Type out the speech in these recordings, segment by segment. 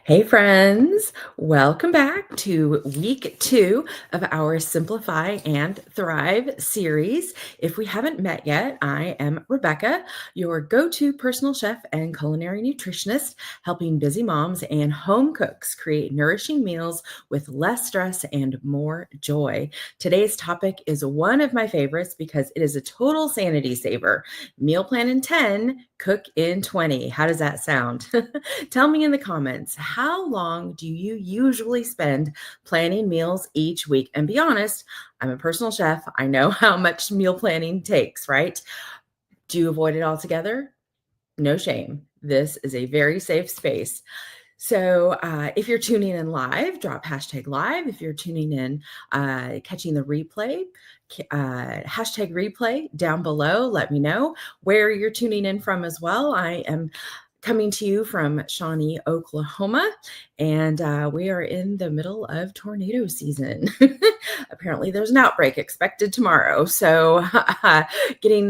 Hey, friends. Welcome back to week 2 of our Simplify and Thrive series. If we haven't met yet, I am Rebecca, your go-to personal chef and culinary nutritionist, helping busy moms and home cooks create nourishing meals with less stress and more joy. Today's topic is one of my favorites because it is a total sanity saver. Meal plan in 10, cook in 20. How does that sound? Tell me in the comments, how long do you usually spend planning meals each week? And be honest, I'm a personal chef. I know how much meal planning takes, right? Do you avoid it altogether? No shame. This is a very safe space. So if you're tuning in live, drop hashtag live. If you're tuning in, catching the replay, hashtag replay down below. Let me know where you're tuning in from as well. I am coming to you from Shawnee, Oklahoma, and we are in the middle of tornado season. Apparently, there's an outbreak expected tomorrow, so getting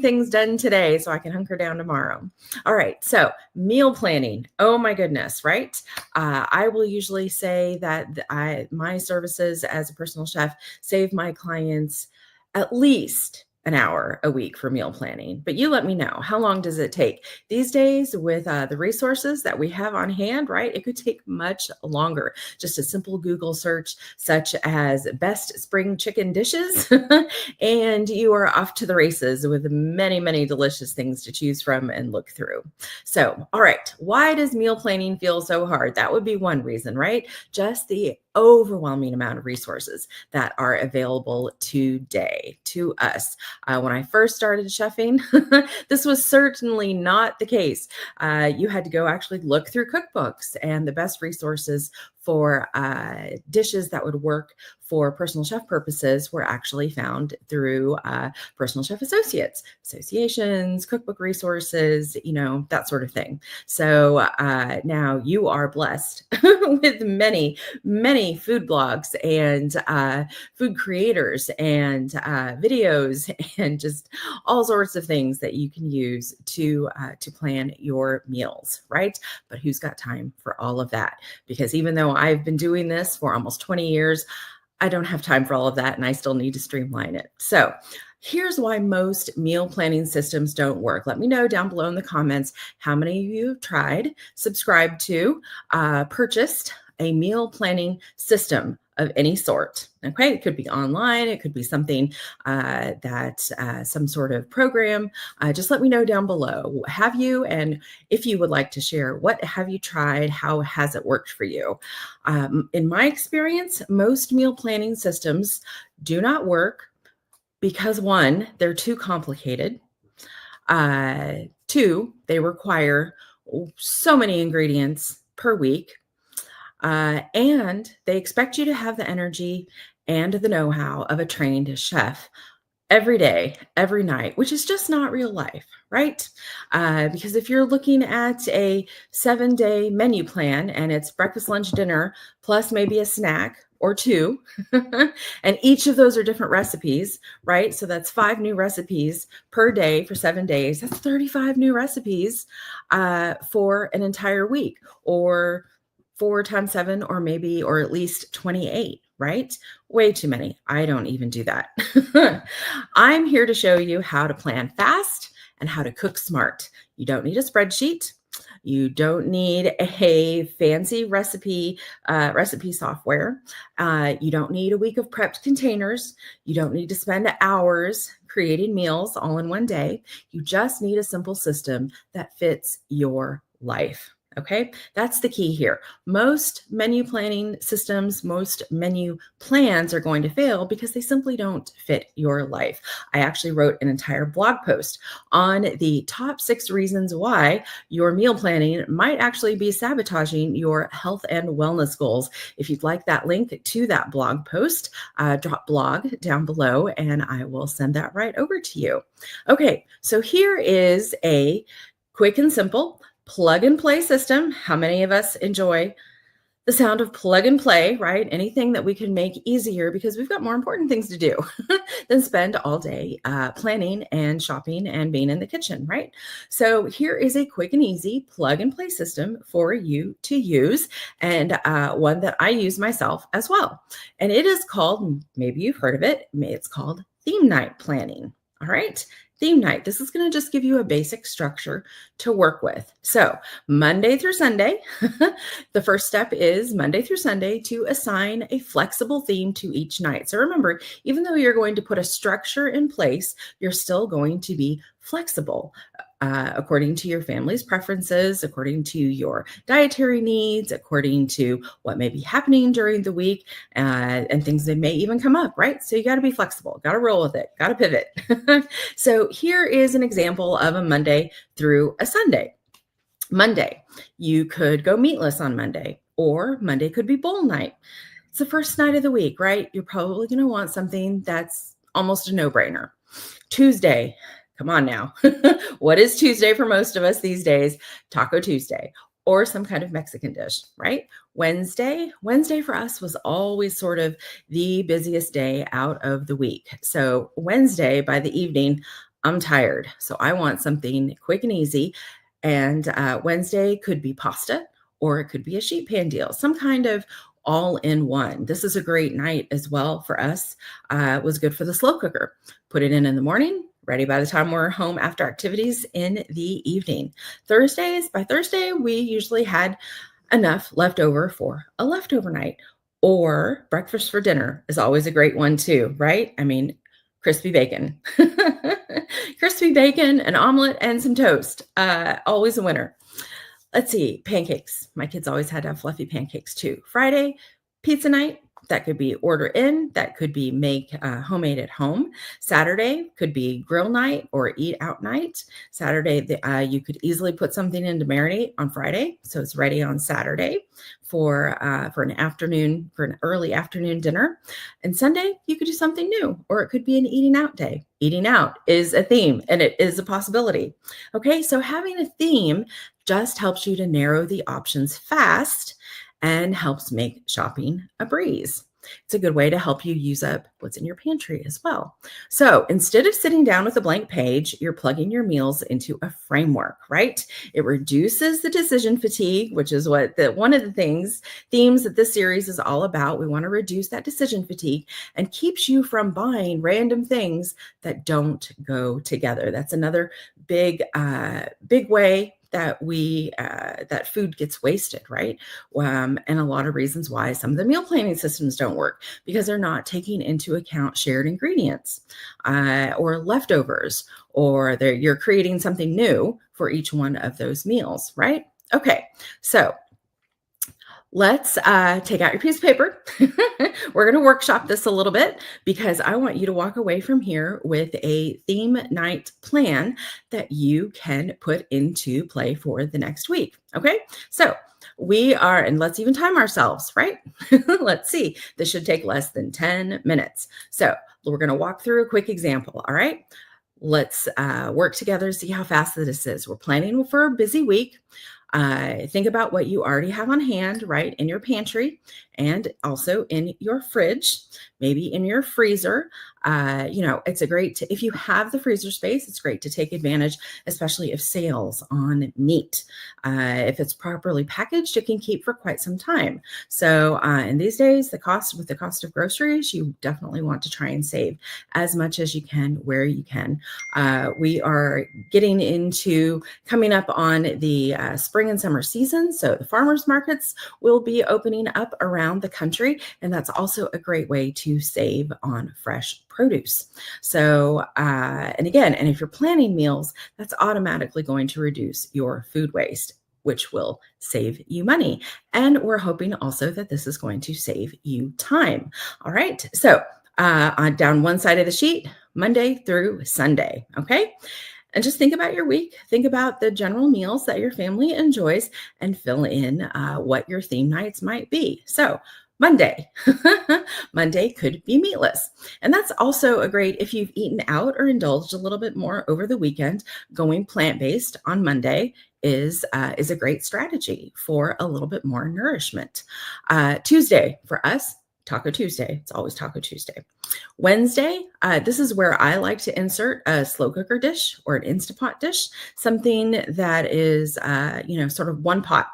things done today so I can hunker down tomorrow. All right, so meal planning. Oh my goodness, right? I will usually say that my services as a personal chef save my clients at least an hour a week for meal planning. But you let me know, how long does it take? These days, with the resources that we have on hand, right, it could take much longer. Just a simple Google search, such as best spring chicken dishes, and you are off to the races with many, many delicious things to choose from and look through. So, all right, why does meal planning feel so hard? That would be one reason, right? Just the overwhelming amount of resources that are available today to us. When I first started chefing, this was certainly not the case. You had to go actually look through cookbooks, and the best resources for dishes that would work for personal chef purposes were actually found through personal chef associations, cookbook resources, that sort of thing. So now you are blessed with many, many food blogs and food creators and videos and just all sorts of things that you can use to plan your meals, right? But who's got time for all of that? Because even though I've been doing this for almost 20 years, I don't have time for all of that, and I still need to streamline it. So here's why most meal planning systems don't work. Let me know down below in the comments how many of you have tried, subscribed to, purchased a meal planning system of any sort. Okay, it could be online, it could be something some sort of program. Just let me know down below. Have you, and if you would like to share, what have you tried? How has it worked for you? In my experience, most meal planning systems do not work because one, they're too complicated. Two, they require so many ingredients per week. And they expect you to have the energy and the know-how of a trained chef every day, every night, which is just not real life, right? Because if you're looking at a 7-day menu plan and it's breakfast, lunch, dinner, plus maybe a snack or two, and each of those are different recipes, right? So that's 5 new recipes per day for 7 days. That's 35 new recipes for an entire week, or 4 times 7, or at least 28, right? Way too many. I don't even do that. I'm here to show you how to plan fast and how to cook smart. You don't need a spreadsheet. You don't need a fancy recipe software. You don't need a week of prepped containers. You don't need to spend hours creating meals all in one day. You just need a simple system that fits your life. Okay, that's the key here. Most menu planning systems, most menu plans are going to fail because they simply don't fit your life. I actually wrote an entire blog post on the top 6 reasons why your meal planning might actually be sabotaging your health and wellness goals. If you'd like that link to that blog post, drop blog down below and I will send that right over to you. Okay, so here is a quick and simple plug and play system. How many of us enjoy the sound of plug and play, right? Anything that we can make easier because we've got more important things to do than spend all day planning and shopping and being in the kitchen, right? So here is a quick and easy plug and play system for you to use, and one that I use myself as well. And it is called, maybe you've heard of it, it's called theme night planning. All right. Theme night. This is going to just give you a basic structure to work with. So Monday through Sunday, the first step is Monday through Sunday to assign a flexible theme to each night. So remember, even though you're going to put a structure in place, you're still going to be flexible according to your family's preferences, according to your dietary needs, according to what may be happening during the week, and things that may even come up, right? So you got to be flexible, got to roll with it, got to pivot. So here is an example of a Monday through a Sunday. Monday, you could go meatless on Monday, or Monday could be bowl night. It's the first night of the week, right? You're probably going to want something that's almost a no-brainer. Tuesday, come on now. What is Tuesday for most of us these days? Taco Tuesday or some kind of Mexican dish, right? Wednesday for us was always sort of the busiest day out of the week. So Wednesday by the evening, I'm tired. So I want something quick and easy. And Wednesday could be pasta, or it could be a sheet pan deal, some kind of all in one. This is a great night as well for us. It was good for the slow cooker. Put it in the morning, ready by the time we're home after activities in the evening. By Thursday, we usually had enough left over for a leftover night, or breakfast for dinner is always a great one too, right? I mean, crispy bacon, crispy bacon, an omelet, and some toast. Always a winner. Let's see, pancakes. My kids always had to have fluffy pancakes too. Friday, pizza night. That could be order in. That could be make homemade at home. Saturday could be grill night or eat out night. Saturday, you could easily put something in to marinate on Friday, so it's ready on Saturday for an early afternoon dinner. And Sunday, you could do something new, or it could be an eating out day. Eating out is a theme, and it is a possibility. Okay, so having a theme just helps you to narrow the options fast and helps make shopping a breeze. It's a good way to help you use up what's in your pantry as well. So instead of sitting down with a blank page, you're plugging your meals into a framework, right? It reduces the decision fatigue, which is one of the themes that this series is all about. We want to reduce that decision fatigue and keeps you from buying random things that don't go together. That's another big way that food gets wasted, right? And a lot of reasons why some of the meal planning systems don't work, because they're not taking into account shared ingredients or leftovers, or you're creating something new for each one of those meals, right? Okay, so let's take out your piece of paper. We're going to workshop this a little bit, because I want you to walk away from here with a theme night plan that you can put into play for the next week. Okay, so and let's even time ourselves, right? Let's see. This should take less than 10 minutes. So we're going to walk through a quick example. All right. Let's work together to see how fast this is. We're planning for a busy week. Think about what you already have on hand, right, in your pantry and also in your fridge, maybe in your freezer. It's if you have the freezer space, it's great to take advantage, especially of sales on meat. If it's properly packaged, it can keep for quite some time. So in these days, with the cost of groceries, you definitely want to try and save as much as you can where you can. We are coming up on the spring and summer season. So the farmers markets will be opening up around the country, and that's also a great way to save on fresh produce. So, and if you're planning meals, that's automatically going to reduce your food waste, which will save you money. And we're hoping also that this is going to save you time. All right. So down one side of the sheet, Monday through Sunday. Okay. And just think about your week. Think about the general meals that your family enjoys and fill in what your theme nights might be. So Monday. Monday could be meatless. And that's also if you've eaten out or indulged a little bit more over the weekend, going plant-based on Monday is a great strategy for a little bit more nourishment. Tuesday for us, Taco Tuesday. It's always Taco Tuesday. Wednesday, this is where I like to insert a slow cooker dish or an Instapot dish, something that is, sort of one pot,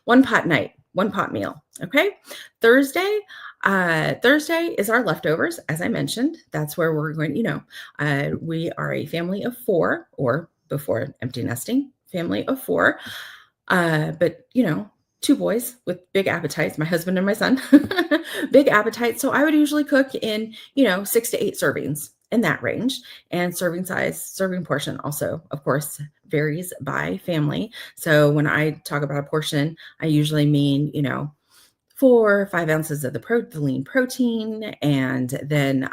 one pot night, one pot meal. Okay. Thursday is our leftovers. As I mentioned, that's where we're going, we are a family of 4, or before empty nesting, family of 4. But 2 boys with big appetites, my husband and my son, big appetites. So I would usually cook in, 6 to 8 servings, in that range. And serving size, serving portion also, of course, varies by family. So when I talk about a portion, I usually mean, 4 or 5 ounces of the lean protein, and then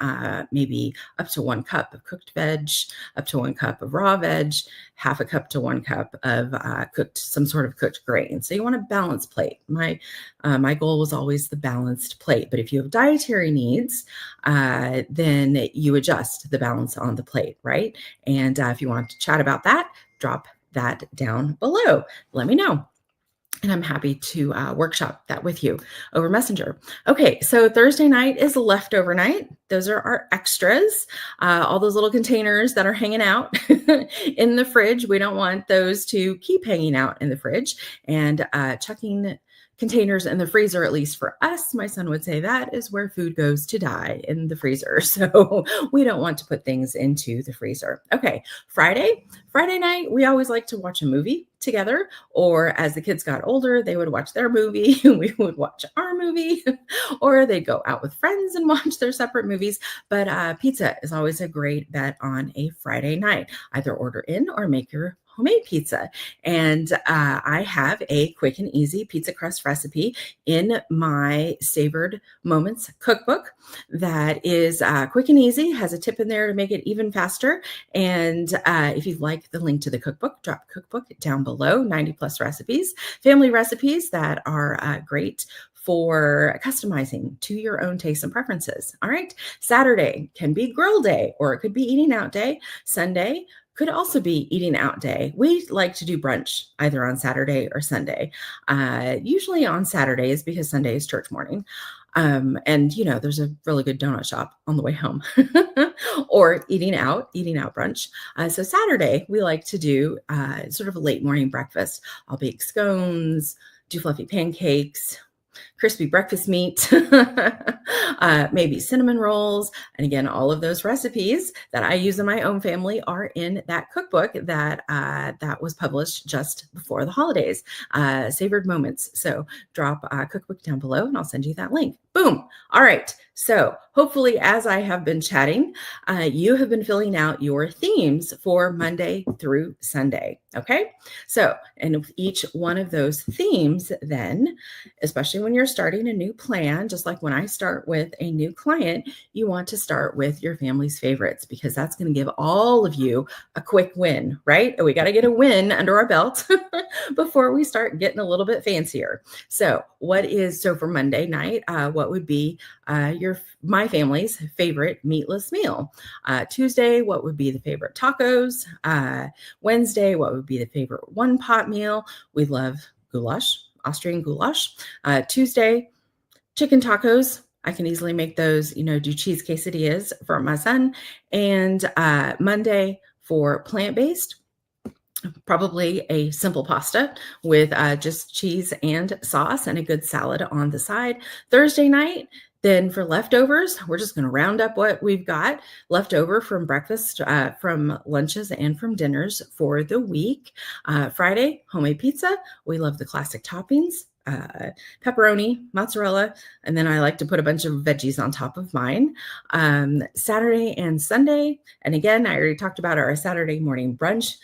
maybe up to 1 cup of cooked veg, up to 1 cup of raw veg, half a cup to 1 cup of some sort of cooked grain. So you want a balanced plate. My goal was always the balanced plate. But if you have dietary needs, then you adjust the balance on the plate, right? And if you want to chat about that, drop that down below. Let me know. And I'm happy to workshop that with you over Messenger. Okay, so Thursday night is leftover night. Those are our extras. All those little containers that are hanging out in the fridge. We don't want those to keep hanging out in the fridge. And chucking containers in the freezer, at least for us, my son would say that is where food goes to die, in the freezer. So we don't want to put things into the freezer. Okay, Friday night, we always like to watch a movie together, or as the kids got older, they would watch their movie, we would watch our movie, or they'd go out with friends and watch their separate movies. But pizza is always a great bet on a Friday night. Either order in or make your homemade pizza. And I have a quick and easy pizza crust recipe in my Savored Moments cookbook that is quick and easy, has a tip in there to make it even faster. And if you'd like the link to the cookbook, drop cookbook down below. 90 plus recipes, family recipes that are great for customizing to your own tastes and preferences. All right. Saturday can be grill day, or it could be eating out day. Sunday could also be eating out day. We like to do brunch either on Saturday or Sunday, usually on Saturdays because Sunday is church morning. And there's a really good donut shop on the way home, or eating out brunch. So Saturday, we like to do sort of a late morning breakfast. I'll bake scones, do fluffy pancakes, crispy breakfast meat, maybe cinnamon rolls. And again, all of those recipes that I use in my own family are in that cookbook that was published just before the holidays, Savored Moments. So drop a cookbook down below and I'll send you that link. Boom. All right. So hopefully, as I have been chatting, you have been filling out your themes for Monday through Sunday. Okay. So, and with each one of those themes, then, especially when you're starting a new plan, just like when I start with a new client, you want to start with your family's favorites, because that's going to give all of you a quick win, right? We got to get a win under our belt before we start getting a little bit fancier. So for Monday night, what would be my family's favorite meatless meal? Tuesday, what would be the favorite tacos? Wednesday, what would be the favorite one pot meal? We love goulash, Austrian goulash. Tuesday, chicken tacos. I can easily make those, do cheese quesadillas for my son. And Monday, for plant-based, probably a simple pasta with just cheese and sauce and a good salad on the side. Thursday night, then for leftovers, we're just going to round up what we've got left over from breakfast, from lunches, and from dinners for the week. Friday, homemade pizza. We love the classic toppings. Pepperoni, mozzarella, and then I like to put a bunch of veggies on top of mine. Saturday and Sunday, and again, I already talked about our Saturday morning brunch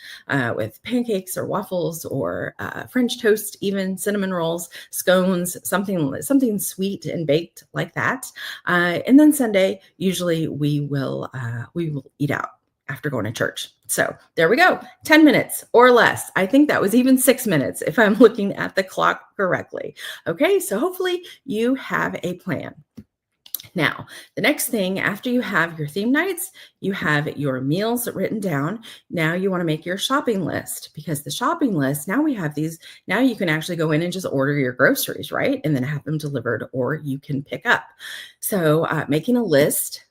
with pancakes or waffles or French toast, even cinnamon rolls, scones, something sweet and baked like that. And then Sunday, usually we will eat out after going to church. So there we go. 10 minutes or less. I think that was even 6 minutes if I'm looking at the clock correctly. Okay, so hopefully you have a plan. Now, the next thing after you have your theme nights, you have your meals written down. Now you want to make your shopping list because the shopping list, now we have these, now you can actually go in and just order your groceries, right? And then have them delivered or you can pick up. So, making a list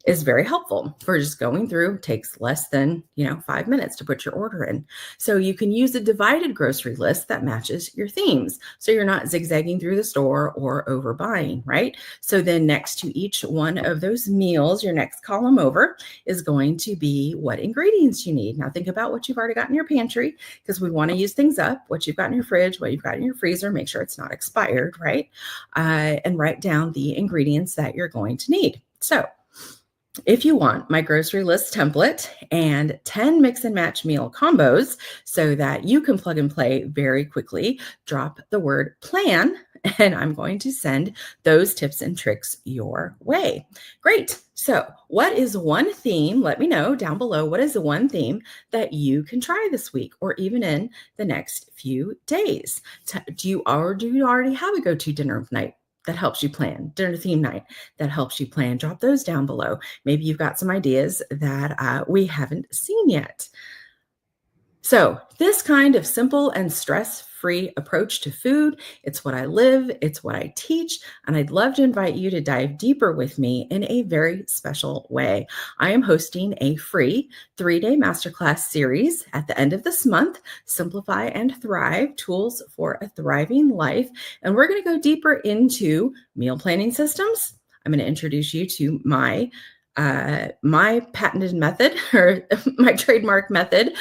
is very helpful for just going through. Takes less than 5 minutes to put your order in. So you can use a divided grocery list that matches your themes, so you're not zigzagging through the store or overbuying, right? So then next to each one of those meals, your next column over is going to be what ingredients you need. Now think about what you've already got in your pantry, because we want to use things up. What you've got in your fridge, what you've got in your freezer, make sure it's not expired, right? And write down the ingredients that you're going to need. So if you want my grocery list template and 10 mix and match meal combos so that you can plug and play very quickly, drop the word plan and I'm going to send those tips and tricks your way. Great. So, what is one theme? Let me know down below. What is the one theme that you can try this week or even in the next few days? Do you already have a go-to dinner night that helps you plan, dinner theme night that helps you plan? Drop those down below. Maybe you've got some ideas that we haven't seen yet. So this kind of simple and stress-free approach to food, it's what I live, it's what I teach, and I'd love to invite you to dive deeper with me in a very special way. I am hosting a free 3-day masterclass series at the end of this month, Simplify and Thrive, Tools for a Thriving Life. And we're going to go deeper into meal planning systems. I'm going to introduce you to my patented method or my trademark method,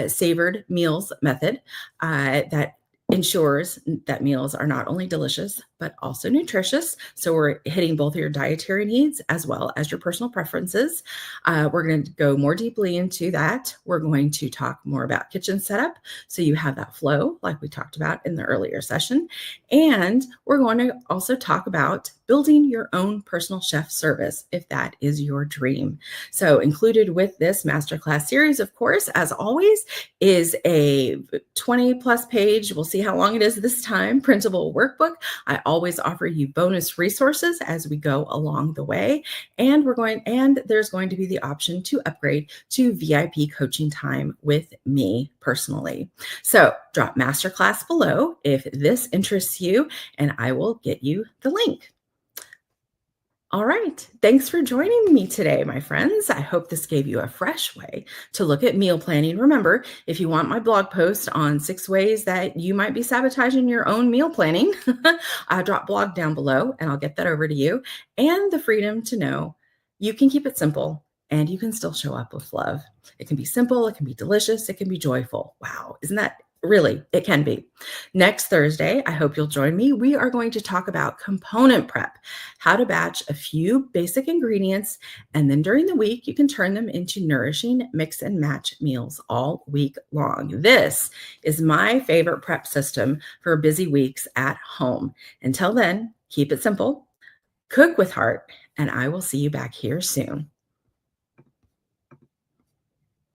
savored meals method, that ensures that meals are not only delicious, but also nutritious. So we're hitting both your dietary needs as well as your personal preferences. We're going to go more deeply into that. We're going to talk more about kitchen setup, so you have that flow like we talked about in the earlier session. And we're going to also talk about building your own personal chef service if that is your dream. So included with this masterclass series, of course, as always, is a 20 plus page, we'll see how long it is this time, printable workbook. I always offer you bonus resources as we go along the way. And there's going to be the option to upgrade to VIP coaching time with me personally. So drop masterclass below if this interests you, and I will get you the link. All right. Thanks for joining me today, my friends. I hope this gave you a fresh way to look at meal planning. Remember, if you want my blog post on 6 ways that you might be sabotaging your own meal planning, I'll drop blog down below and I'll get that over to you. And the freedom to know you can keep it simple and you can still show up with love. It can be simple, it can be delicious, it can be joyful. Wow. Isn't that really? It can be. Next Thursday, I hope you'll join me. We are going to talk about component prep, how to batch a few basic ingredients, and then during the week, you can turn them into nourishing mix and match meals all week long. This is my favorite prep system for busy weeks at home. Until then, keep it simple, cook with heart, and I will see you back here soon.